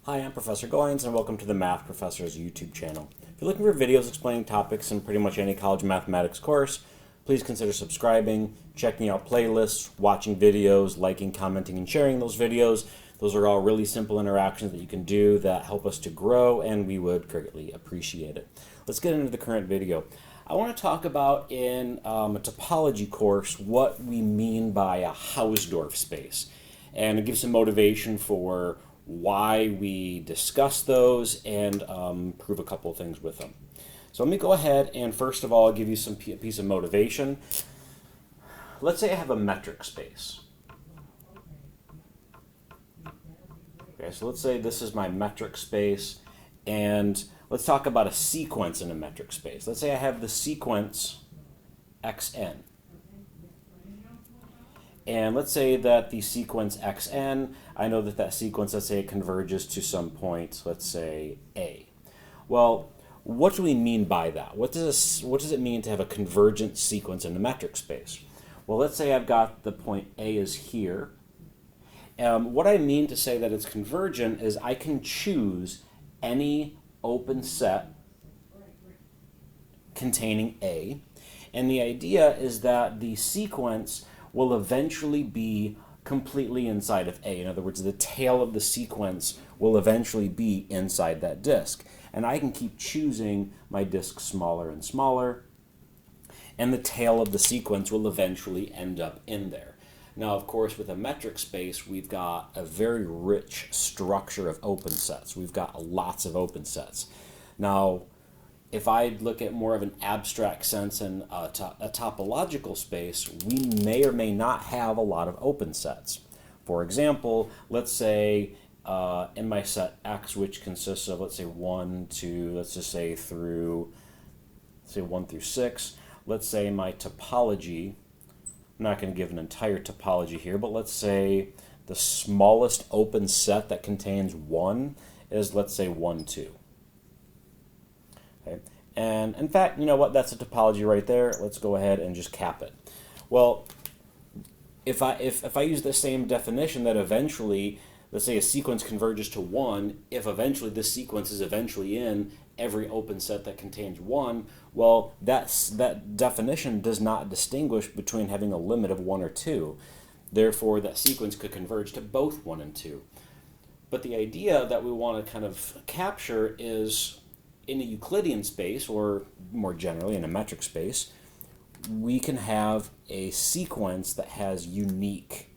Hi, I'm Professor Goins, and welcome to the Math Professor's YouTube channel. If you're looking for videos explaining topics in pretty much any college mathematics course, please consider subscribing, checking out playlists, watching videos, liking, commenting, and sharing those videos. Those are all really simple interactions that you can do that help us to grow, and we would greatly appreciate it. Let's get into the current video. I want to talk about in a topology course what we mean by a Hausdorff space, and give some motivation for why we discuss those and prove a couple of things with them. So let me go ahead and first of all give you some piece of motivation. Let's say I have a metric space. Okay, so let's say this is my metric space, and let's talk about a sequence in a metric space. Let's say I have the sequence xn. And let's say that the sequence xn, I know that that sequence, let's say it converges to some point, let's say A. Well, what do we mean by that? What does it mean to have a convergent sequence in a metric space? Well, let's say I've got the point A is here. What I mean to say that it's convergent is I can choose any open set containing A. And the idea is that the sequence will eventually be completely inside of A. In other words, the tail of the sequence will eventually be inside that disk. And I can keep choosing my disk smaller and smaller, and the tail of the sequence will eventually end up in there. Now, of course, with a metric space, we've got a very rich structure of open sets. We've got lots of open sets. Now, if I look at more of an abstract sense in a topological space, we may or may not have a lot of open sets. For example, let's say in my set X, which consists of, let's say 1, 2, let's just say through, say 1 through 6, let's say my topology, I'm not going to give an entire topology here, but let's say the smallest open set that contains 1 is, let's say 1, 2. Okay. And in fact, you know what? That's a topology right there. Let's go ahead and just cap it. Well, if I use the same definition that eventually, let's say a sequence converges to 1, if eventually this sequence is eventually in every open set that contains 1, well, that definition does not distinguish between having a limit of 1 or 2. Therefore, that sequence could converge to both 1 and 2. But the idea that we want to kind of capture is, in a Euclidean space, or more generally in a metric space, we can have a sequence that has unique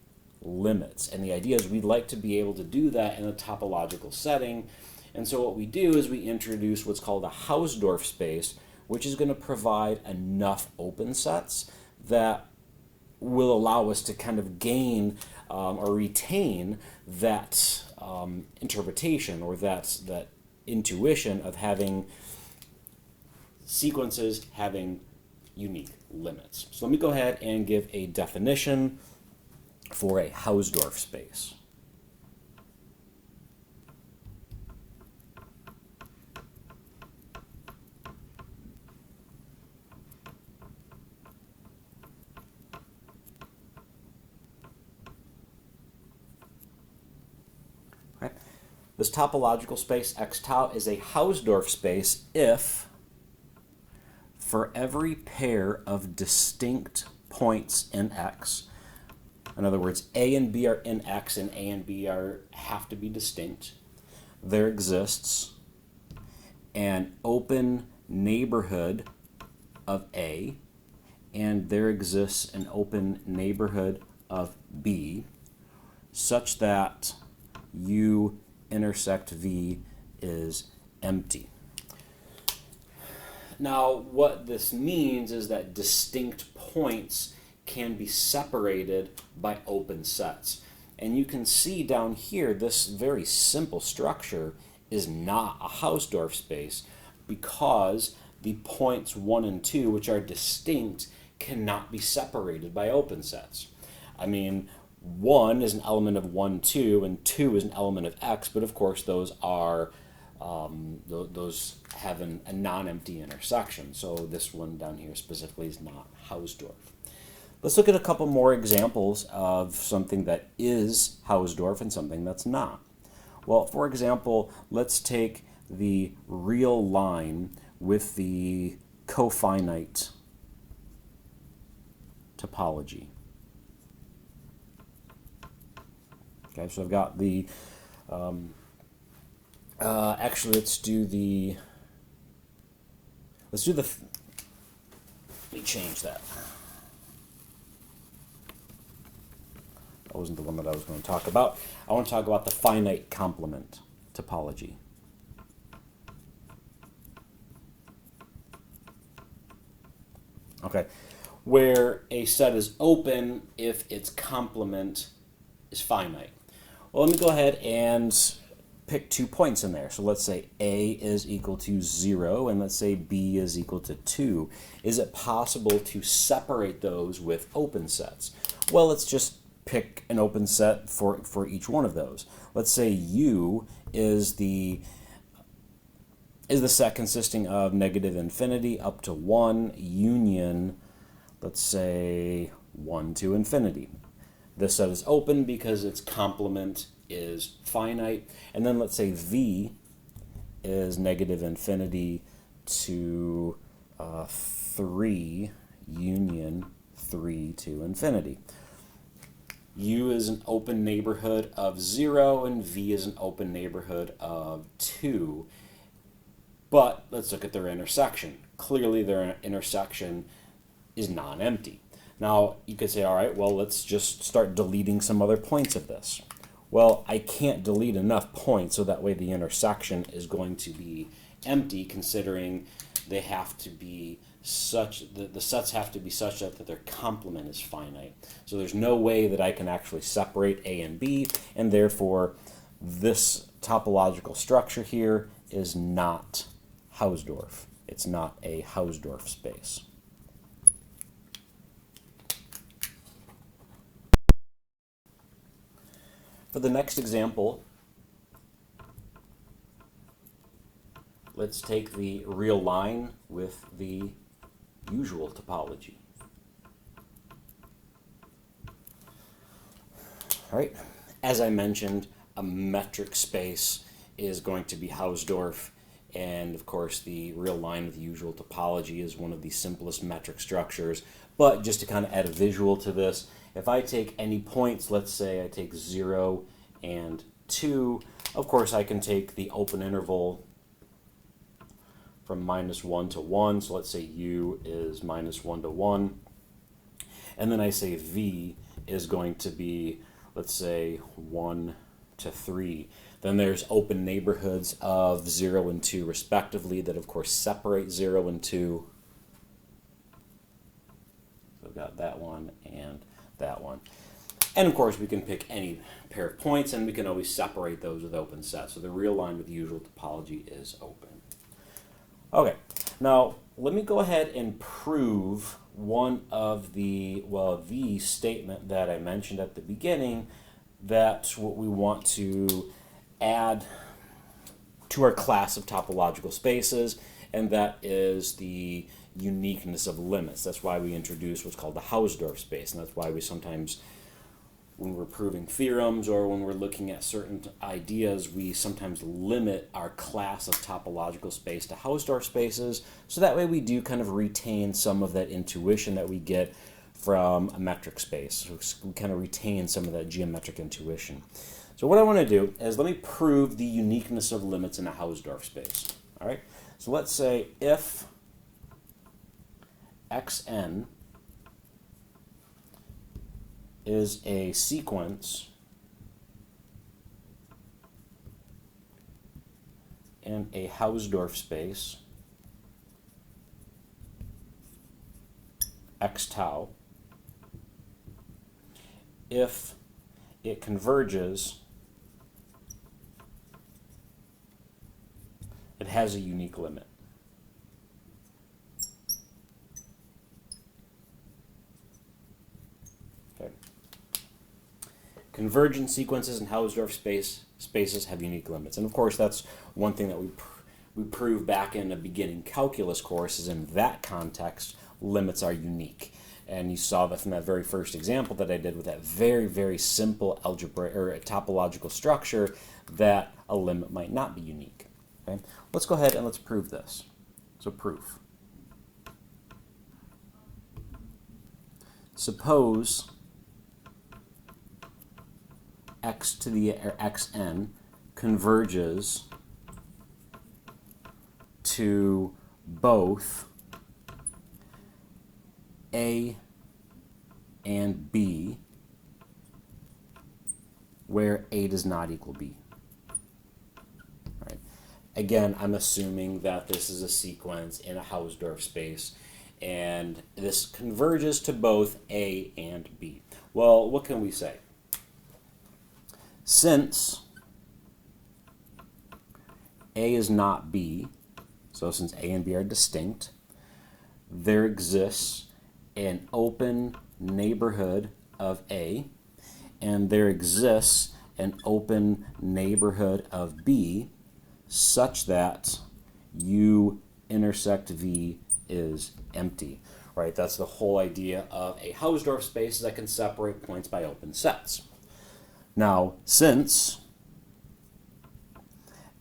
limits. And the idea is we'd like to be able to do that in a topological setting. And so what we do is we introduce what's called a Hausdorff space, which is going to provide enough open sets that will allow us to kind of gain or retain that interpretation, or that intuition of having sequences having unique limits. So let me go ahead and give a definition for a Hausdorff space. This topological space x tau is a Hausdorff space if for every pair of distinct points in X, in other words, A and B are in X and A and B have to be distinct, there exists an open neighborhood of A and there exists an open neighborhood of B such that U intersect V is empty. Now, what this means is that distinct points can be separated by open sets. And you can see down here, this very simple structure is not a Hausdorff space because the points 1 and 2, which are distinct, cannot be separated by open sets. I mean, 1 is an element of 1, 2, and 2 is an element of X, but of course those are those have a non-empty intersection. So this one down here specifically is not Hausdorff. Let's look at a couple more examples of something that is Hausdorff and something that's not. Well, for example, let's take the real line with the cofinite topology. Okay, so I've got the, actually let me change that. That wasn't the one that I was going to talk about. I want to talk about the finite complement topology. Okay, where a set is open if its complement is finite. Well, let me go ahead and pick 2 points in there. So let's say A is equal to 0, and let's say B is equal to 2. Is it possible to separate those with open sets? Well, let's just pick an open set for each one of those. Let's say U is the set consisting of negative infinity up to 1 union, let's say 1 to infinity. This set is open because its complement is finite. And then let's say V is negative infinity to 3 union 3 to infinity. U is an open neighborhood of 0, and V is an open neighborhood of 2. But let's look at their intersection. Clearly their intersection is non-empty. Now you could say, all right, well, let's just start deleting some other points of this. Well, I can't delete enough points so that way the intersection is going to be empty, considering they have to be such, the sets have to be such that their complement is finite. So there's no way that I can actually separate A and B, and therefore this topological structure here is not Hausdorff. It's not a Hausdorff space. For the next example, let's take the real line with the usual topology. All right, as I mentioned, a metric space is going to be Hausdorff, and of course the real line with the usual topology is one of the simplest metric structures. But just to kind of add a visual to this, if I take any points, let's say I take 0 and 2, of course I can take the open interval from -1 to 1, so let's say U is -1 to 1, and then I say V is going to be, let's say, 1 to 3. Then there's open neighborhoods of 0 and 2 respectively that of course separate 0 and 2. So I've got that one and that one. And of course we can pick any pair of points and we can always separate those with open sets. So the real line with the usual topology is open. Okay, now let me go ahead and prove one of the, well, the statement that I mentioned at the beginning. That's what we want to add to our class of topological spaces, and that is the uniqueness of limits. That's why we introduce what's called the Hausdorff space, and that's why we sometimes, when we're proving theorems or when we're looking at certain ideas, we sometimes limit our class of topological space to Hausdorff spaces, so that way we do kind of retain some of that intuition that we get from a metric space. So we kind of retain some of that geometric intuition. So what I want to do is let me prove the uniqueness of limits in a Hausdorff space. All right. So let's say if xn is a sequence in a Hausdorff space x tau, if it converges, it has a unique limit. Okay. Convergent sequences in Hausdorff spaces have unique limits. And of course, that's one thing that we proved back in a beginning calculus course, is in that context, limits are unique. And you saw that from that very first example that I did with that very, very simple algebra or a topological structure that a limit might not be unique. Okay? Let's go ahead and let's prove this. So proof. Suppose x to the or xn converges to both a and b where a does not equal b. Right. Again, I'm assuming that this is a sequence in a Hausdorff space, and this converges to both a and b. Well, what can we say? Since a is not b, so since a and b are distinct, there exists an open neighborhood of a, and there exists an open neighborhood of b such that u intersect v is empty. Right? That's the whole idea of a Hausdorff space, is I can separate points by open sets. Now, since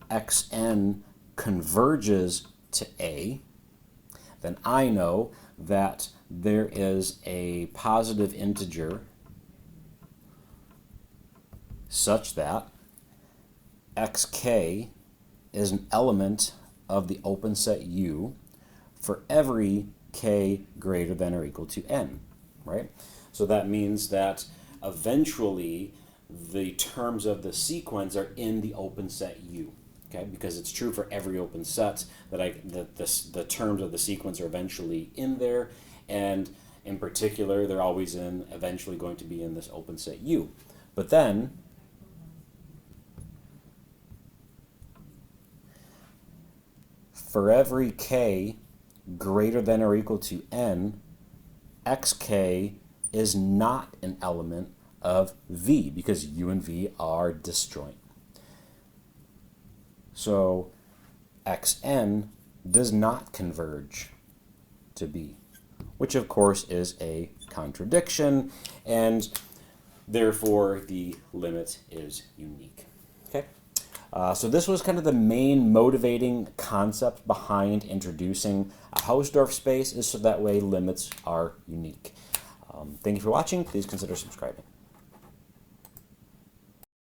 xn converges to a, then I know that there is a positive integer such that xk is an element of the open set U for every k greater than or equal to n, right? So that means that eventually the terms of the sequence are in the open set U. Okay, because it's true for every open set that the terms of the sequence are eventually in there, and in particular, they're always eventually going to be in this open set U. But then, for every k greater than or equal to n, xk is not an element of v, because u and v are disjoint. So xn does not converge to b, which of course is a contradiction, and therefore the limit is unique. Okay, so this was kind of the main motivating concept behind introducing a Hausdorff space, is so that way limits are unique. Thank you for watching. Please consider subscribing.